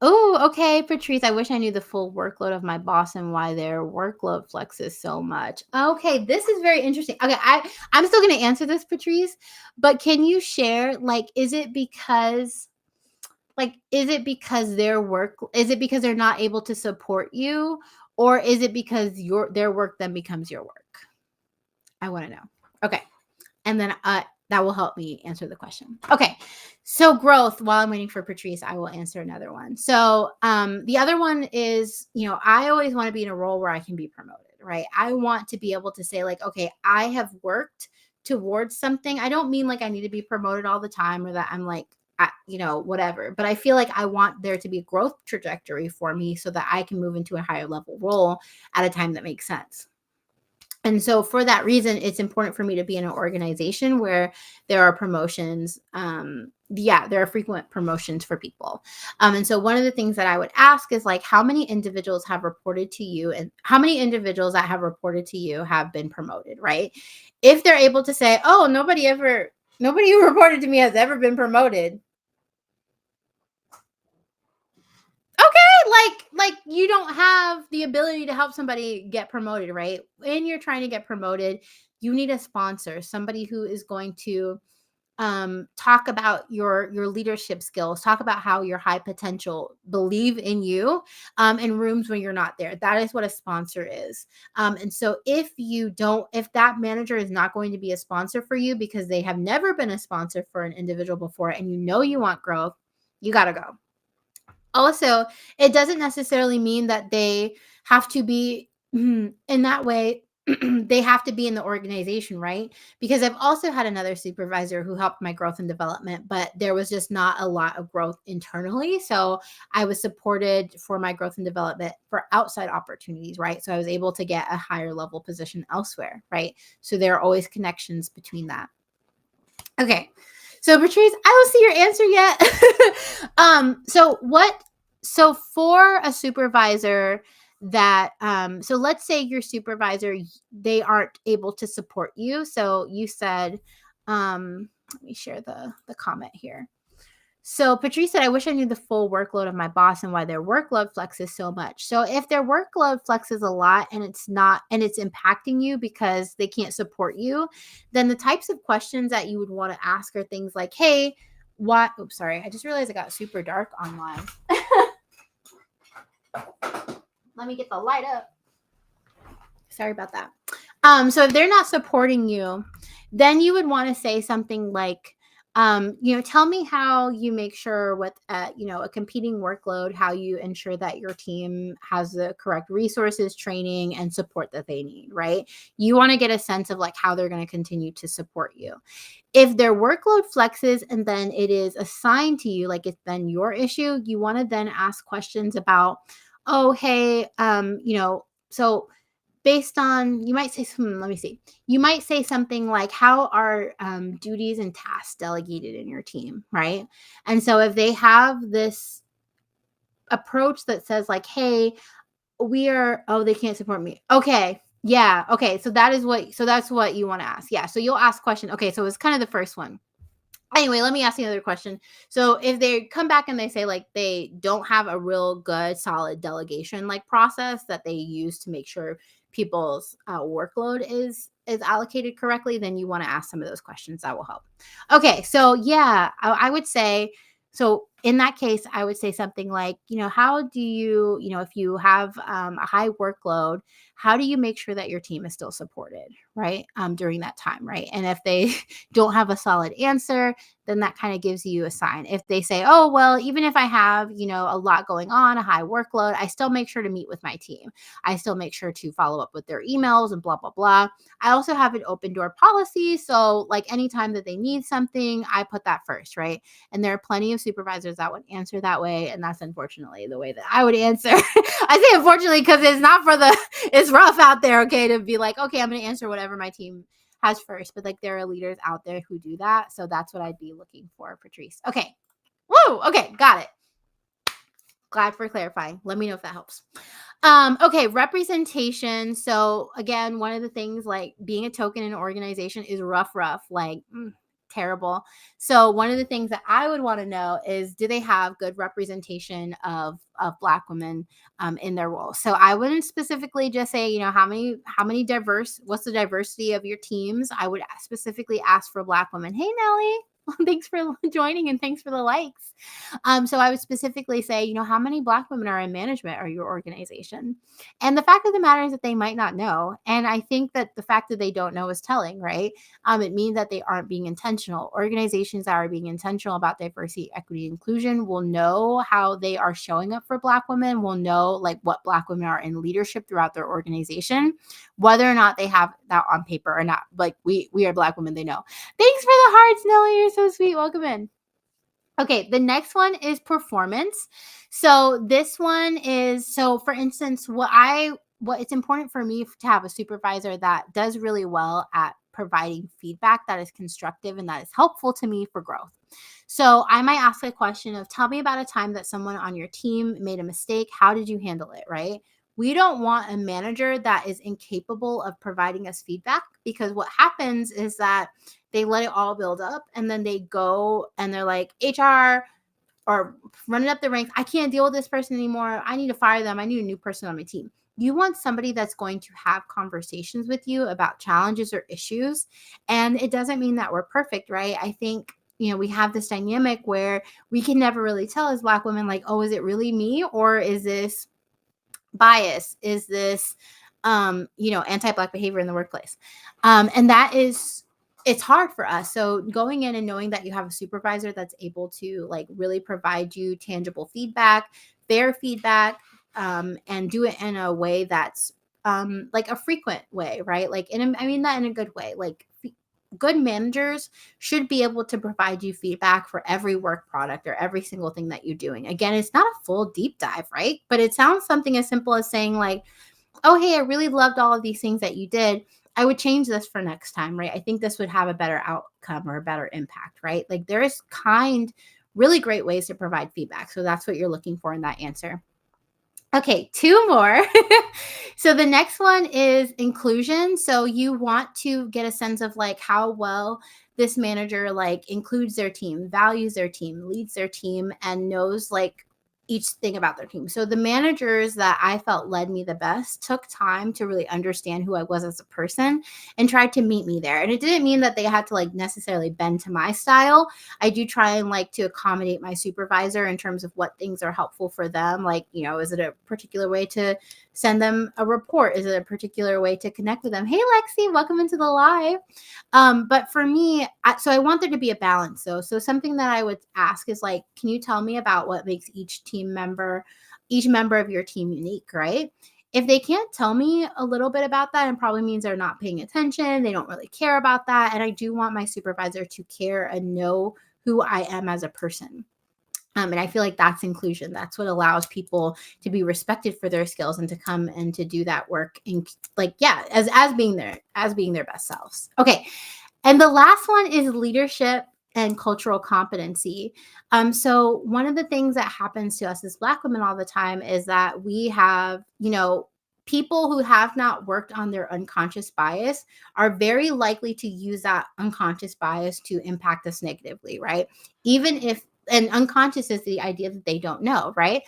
Oh, okay, Patrice. I wish I knew the full workload of my boss and why their workload flexes so much. Okay, this is very interesting. Okay, I'm still going to answer this, Patrice, but can you share, like, is it because is it because they're not able to support you, or is it because their work then becomes your work? I want to know. Okay. And then that will help me answer the question. Okay. So growth, while I'm waiting for Patrice, I will answer another one. So the other one is, I always want to be in a role where I can be promoted, right? I want to be able to say like, okay, I have worked towards something. I don't mean like I need to be promoted all the time or that I'm like, whatever, but I feel like I want there to be a growth trajectory for me so that I can move into a higher level role at a time that makes sense. And so for that reason, it's important for me to be in an organization where there are promotions. There are frequent promotions for people. And so one of the things that I would ask is like, how many individuals have reported to you, and how many individuals that have reported to you have been promoted, right? If they're able to say, oh, nobody who reported to me has ever been promoted. Okay, like you don't have the ability to help somebody get promoted, right? When you're trying to get promoted, you need a sponsor, somebody who is going to talk about your leadership skills, talk about how you're high potential, believe in you in rooms when you're not there. That is what a sponsor is. And so if that manager is not going to be a sponsor for you because they have never been a sponsor for an individual before, and you want growth, you got to go. Also, it doesn't necessarily mean that they have to be in that way. They have to be in the organization, right? Because I've also had another supervisor who helped my growth and development, but there was just not a lot of growth internally. So I was supported for my growth and development for outside opportunities, right? So I was able to get a higher level position elsewhere, right? So there are always connections between that. Okay. So Patrice, I don't see your answer yet. So for a supervisor that so let's say your supervisor, they aren't able to support you. So you said let me share the comment here. So Patrice said, I wish I knew the full workload of my boss and why their workload flexes so much. So if their workload flexes a lot and it's impacting you because they can't support you, then the types of questions that you would want to ask are things like, hey, what? Oops, sorry. I just realized it got super dark online. Let me get the light up. Sorry about that. So if they're not supporting you, then you would want to say something like, tell me how you make sure with a competing workload, how you ensure that your team has the correct resources, training, and support that they need, right? You want to get a sense of like how they're going to continue to support you. If their workload flexes and then it is assigned to you, like it's then your issue, you want to then ask questions about, oh, hey, so based on, you might say, let me see. You might say something like, how are duties and tasks delegated in your team, right? And so if they have this approach that says like, hey, they can't support me. Okay. Yeah. Okay. So that's what you want to ask. Yeah. So you'll ask question. Okay. So it's kind of the first one. Anyway, let me ask you another question. So if they come back and they say like they don't have a real good solid delegation like process that they use to make sure people's workload is allocated correctly, then you want to ask some of those questions. That will help. Okay, so yeah, I would say, so in that case, I would say something like, how do you, if you have a high workload, how do you make sure that your team is still supported, right? During that time, right? And if they don't have a solid answer, then that kind of gives you a sign. If they say, oh, well, even if I have, a lot going on, a high workload, I still make sure to meet with my team. I still make sure to follow up with their emails and blah, blah, blah. I also have an open door policy. So like anytime that they need something, I put that first, right? And there are plenty of supervisors that would answer that way. And that's unfortunately the way that I would answer. I say unfortunately because it's rough out there, okay, to be like, okay, I'm going to answer whatever my team has first. But like there are leaders out there who do that. So that's what I'd be looking for, Patrice. Okay. Woo! Okay, got it. Glad for clarifying. Let me know if that helps. Okay, representation. So again, one of the things like being a token in an organization is rough, like terrible. So one of the things that I would want to know is, do they have good representation of Black women in their role? So I wouldn't specifically just say, how many diverse, what's the diversity of your teams? I would specifically ask for Black women. Hey, Nellie. Thanks for joining and thanks for the likes. So I would specifically say, how many Black women are in management or your organization? And the fact of the matter is that they might not know. And I think that the fact that they don't know is telling, right? It means that they aren't being intentional. Organizations that are being intentional about diversity, equity, inclusion will know how they are showing up for Black women, will know like what Black women are in leadership throughout their organization, whether or not they have that on paper or not. Like we are Black women, they know. Thanks for the hearts, Nellie. You're so sweet. Welcome in. Okay, the next one is performance. So this one is, so for instance, what it's important for me to have a supervisor that does really well at providing feedback that is constructive and that is helpful to me for growth. So I might ask a question of, tell me about a time that someone on your team made a mistake. How did you handle it, right? We don't want a manager that is incapable of providing us feedback, because what happens is that they let it all build up and then they go and they're like, HR or running up the ranks, I can't deal with this person anymore. I need to fire them. I need a new person on my team. You want somebody that's going to have conversations with you about challenges or issues. And it doesn't mean that we're perfect, right? I think, we have this dynamic where we can never really tell as Black women, like, oh, is it really me? Or is this bias? Is this, anti-Black behavior in the workplace? And that is, it's hard for us. So going in and knowing that you have a supervisor that's able to like really provide you tangible feedback, fair feedback, and do it in a way that's like a frequent way, right? Like, I mean that in a good way. Like, good managers should be able to provide you feedback for every work product or every single thing that you're doing. Again, it's not a full deep dive, right? But it sounds something as simple as saying, like, oh, hey, I really loved all of these things that you did. I would change this for next time, right? I think this would have a better outcome or a better impact, right? Like, there is really great ways to provide feedback. So that's what you're looking for in that answer. Okay, two more. So the next one is inclusion. So you want to get a sense of like how well this manager like includes their team, values their team, leads their team, and knows like each thing about their team. So the managers that I felt led me the best took time to really understand who I was as a person and tried to meet me there. And it didn't mean that they had to like necessarily bend to my style. I do try and like to accommodate my supervisor in terms of what things are helpful for them. Like, is it a particular way to send them a report? Is it a particular way to connect with them? Hey, Lexi, welcome into the live. But for me, so I want there to be a balance though. So something that I would ask is like, can you tell me about what makes each member of your team unique, right? If they can't tell me a little bit about that, it probably means they're not paying attention. They don't really care about that. And I do want my supervisor to care and know who I am as a person. And I feel like that's inclusion. That's what allows people to be respected for their skills and to come and to do that work in like, yeah, as being their best selves. Okay. And the last one is leadership and cultural competency. So one of the things that happens to us as Black women all the time is that we have, people who have not worked on their unconscious bias are very likely to use that unconscious bias to impact us negatively, right? Even if, and unconscious is the idea that they don't know, right?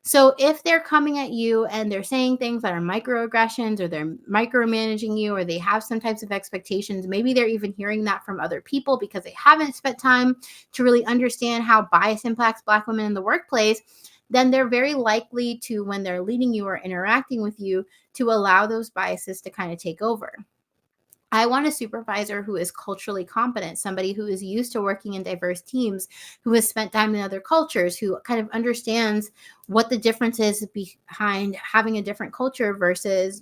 So if they're coming at you and they're saying things that are microaggressions or they're micromanaging you or they have some types of expectations, maybe they're even hearing that from other people because they haven't spent time to really understand how bias impacts Black women in the workplace, then they're very likely to, when they're leading you or interacting with you, to allow those biases to kind of take over. I want a supervisor who is culturally competent, somebody who is used to working in diverse teams, who has spent time in other cultures, who kind of understands what the difference is behind having a different culture versus,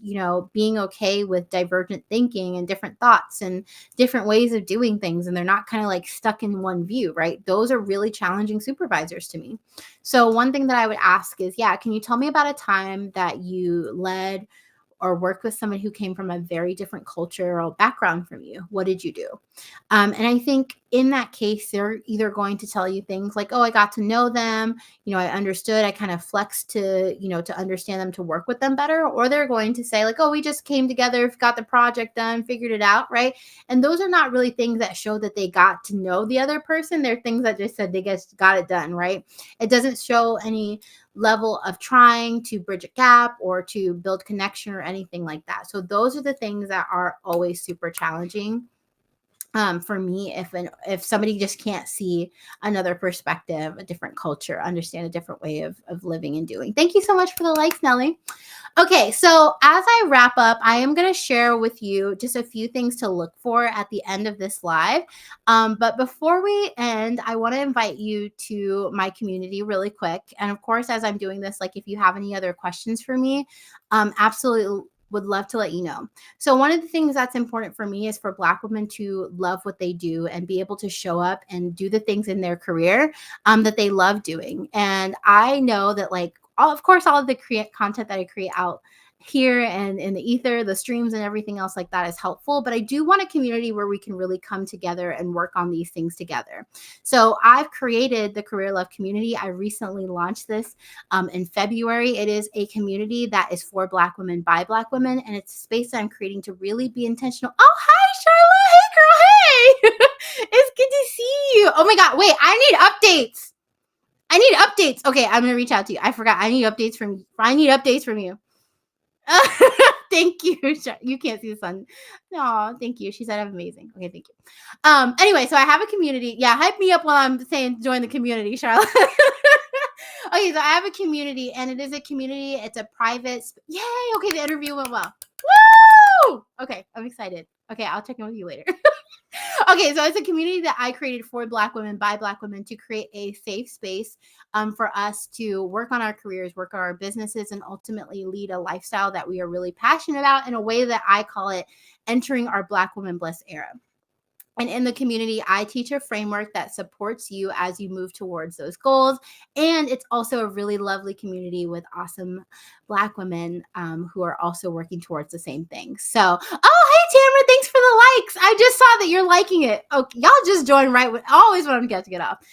being okay with divergent thinking and different thoughts and different ways of doing things. And they're not kind of like stuck in one view, right? Those are really challenging supervisors to me. So one thing that I would ask is, can you tell me about a time that you led or worked with someone who came from a very different cultural background from you? What did you do? And I think in that case, they're either going to tell you things like, oh, I got to know them. I understood. I kind of flexed to, to understand them, to work with them better. Or they're going to say like, oh, we just came together, got the project done, figured it out, right? And those are not really things that show that they got to know the other person. They're things that just said they just got it done, right? It doesn't show any level of trying to bridge a gap or to build connection or anything like that. So those are the things that are always super challenging for me. If somebody just can't see another perspective, a different culture, understand a different way of living and doing. Thank you so much for the likes, Nellie. Okay, so as I wrap up, I am going to share with you just a few things to look for at the end of this live. But before we end, I want to invite you to my community really quick. And of course, as I'm doing this, like if you have any other questions for me, absolutely would love to let you know. So one of the things that's important for me is for Black women to love what they do and be able to show up and do the things in their career that they love doing. And I know that like, of course, all of the content that I create out here and in the ether, the streams and everything else like that is helpful. But I do want a community where we can really come together and work on these things together. So I've created the Career Love Community. I recently launched this in February. It is a community that is for Black women by Black women. And it's a space that I'm creating to really be intentional. Oh, hi, Charlotte. Hey, girl. Hey. It's good to see you. Oh my God. Wait, I need updates. Okay, I'm going to reach out to you. I forgot. I need updates from you. Thank you. You can't see the sun. No, thank you. She said I'm amazing. Okay, thank you. Anyway, so I have a community. Yeah, hype me up while I'm saying join the community, Charlotte. Okay, so I have a community, and it is a community. It's a private. Yay! Okay, the interview went well. Woo! Okay, I'm excited. Okay, I'll check in with you later. Okay, so it's a community that I created for Black women by Black women to create a safe space for us to work on our careers, work on our businesses, and ultimately lead a lifestyle that we are really passionate about in a way that I call it entering our Black Woman Bliss era. And in the community, I teach a framework that supports you as you move towards those goals. And it's also a really lovely community with awesome Black women who are also working towards the same thing. So, oh, hey, Tamara, thanks for the likes. I just saw that you're liking it. Oh, y'all just join right with always when I'm get to get off.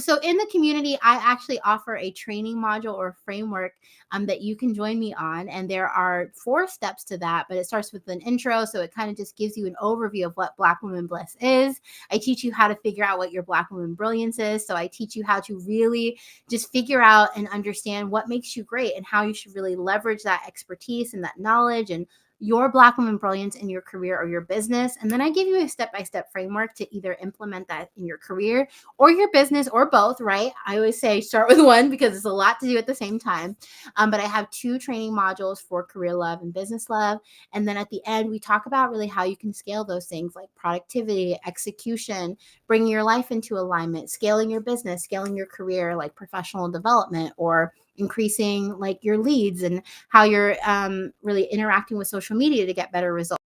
So in the community, I actually offer a training module or framework that you can join me on. And there are 4 steps to that, but it starts with an intro. So it kind of just gives you an overview of what Black Woman Bliss is. I teach you how to figure out what your Black Woman Brilliance is. So I teach you how to really just figure out and understand what makes you great and how you should really leverage that expertise and that knowledge and your Black woman brilliance in your career or your business. And then I give you a step-by-step framework to either implement that in your career or your business or both, right? I always say start with one because it's a lot to do at the same time. But I have 2 training modules for career love and business love. And then at the end, we talk about really how you can scale those things like productivity, execution, bringing your life into alignment, scaling your business, scaling your career, like professional development, or increasing like your leads and how you're really interacting with social media to get better results.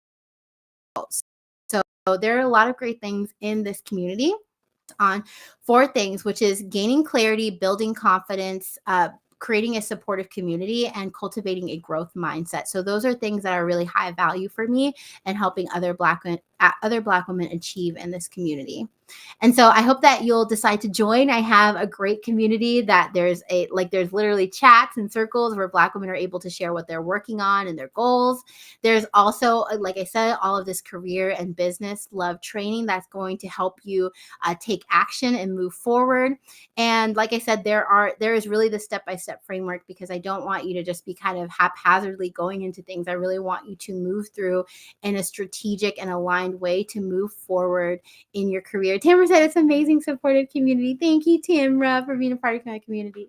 So there are a lot of great things in this community on 4 things, which is gaining clarity, building confidence, creating a supportive community, and cultivating a growth mindset. So those are things that are really high value for me and helping other Black women achieve in this community. And so I hope that you'll decide to join. I have a great community that there's literally chats and circles where Black women are able to share what they're working on and their goals. There's also, like I said, all of this career and business love training that's going to help you take action and move forward. And like I said, there is really the step-by-step framework because I don't want you to just be kind of haphazardly going into things. I really want you to move through in a strategic and aligned way to move forward in your career. Tamara said it's amazing, supportive community. Thank you, Tamara, for being a part of my community.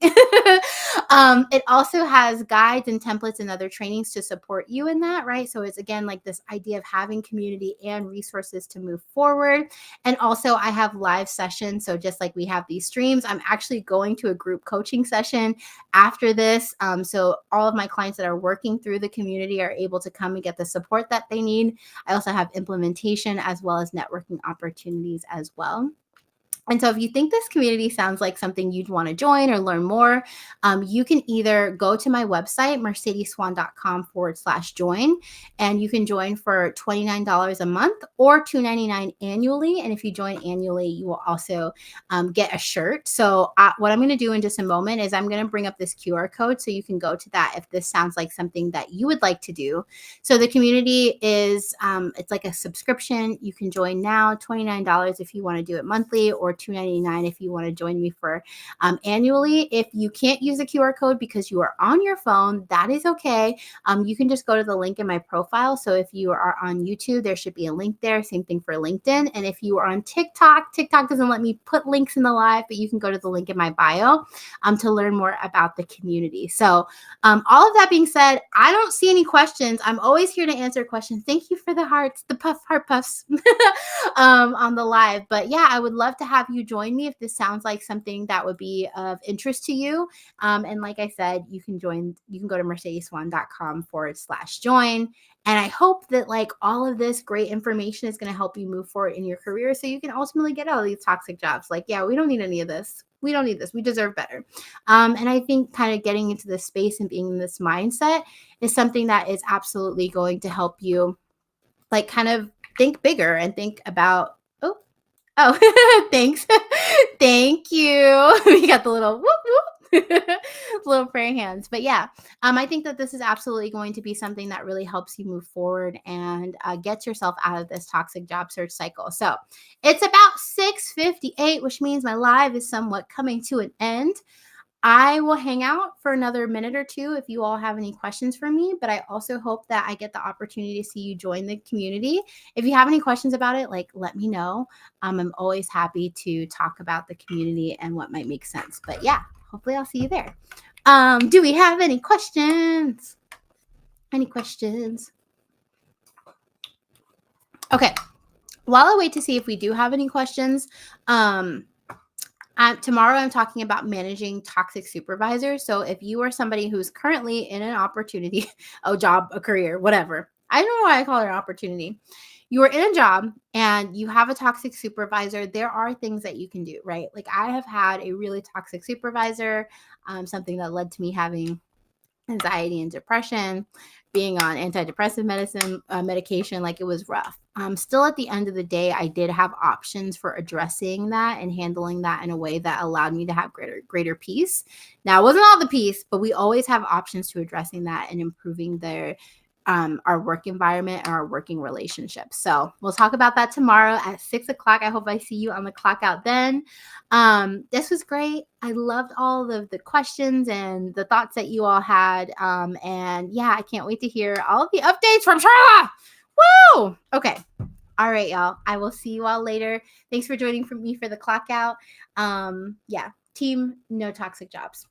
It also has guides and templates and other trainings to support you in that, right? So it's again like this idea of having community and resources to move forward. And also I have live sessions. So just like we have these streams, I'm actually going to a group coaching session after this. So all of my clients that are working through the community are able to come and get the support that they need. I also have implementation as well as networking opportunities as well. And so if you think this community sounds like something you'd want to join or learn more, you can either go to my website, mercedeswan.com/join, and you can join for $29 a month or $2.99 annually. And if you join annually, you will also get a shirt. So what I'm going to do in just a moment is I'm going to bring up this QR code so you can go to that if this sounds like something that you would like to do. So the community is, it's like a subscription. You can join now, $29 if you want to do it monthly, or $2.99 if you want to join me for annually. If you can't use a QR code because you are on your phone, that is okay. You can just go to the link in my profile. So if you are on YouTube, there should be a link there. Same thing for LinkedIn. And if you are on TikTok, TikTok doesn't let me put links in the live, but you can go to the link in my bio to learn more about the community. So all of that being said, I don't see any questions. I'm always here to answer questions. Thank you for the hearts, the heart puffs on the live. But yeah, I would love to have you join me if this sounds like something that would be of interest to you. And like I said, you can go to mercedeswan.com/join. And I hope that like all of this great information is going to help you move forward in your career so you can ultimately get out of these toxic jobs. Like, yeah, we don't need any of this. We don't need this. We deserve better. And I think kind of getting into this space and being in this mindset is something that is absolutely going to help you like kind of think bigger and think about, oh, thanks. Thank you. We got the little whoop, whoop. Little prayer hands. But yeah, I think that this is absolutely going to be something that really helps you move forward and gets yourself out of this toxic job search cycle. So it's about 6:58, which means my live is somewhat coming to an end. I will hang out for another minute or two if you all have any questions for me, but I also hope that I get the opportunity to see you join the community. If you have any questions about it, like let me know. I'm always happy to talk about the community and what might make sense. But yeah, hopefully I'll see you there. Do we have any questions? Any questions? Okay. While I wait to see if we do have any questions, tomorrow I'm talking about managing toxic supervisors. So if you are somebody who's currently in an opportunity, a job, a career, whatever, I don't know why I call it an opportunity. You are in a job and you have a toxic supervisor. There are things that you can do, right? Like I have had a really toxic supervisor, something that led to me having anxiety and depression, being on antidepressive medication, like it was rough. Still at the end of the day, I did have options for addressing that and handling that in a way that allowed me to have greater peace. Now, it wasn't all the peace, but we always have options to addressing that and improving our work environment and our working relationships. So we'll talk about that tomorrow at 6 o'clock. I hope I see you on the clock out then. This was great. I loved all of the questions and the thoughts that you all had. And yeah, I can't wait to hear all of the updates from Charla. Woo! Okay. All right, y'all. I will see you all later. Thanks for joining me for the clock out. Yeah, team, no toxic jobs.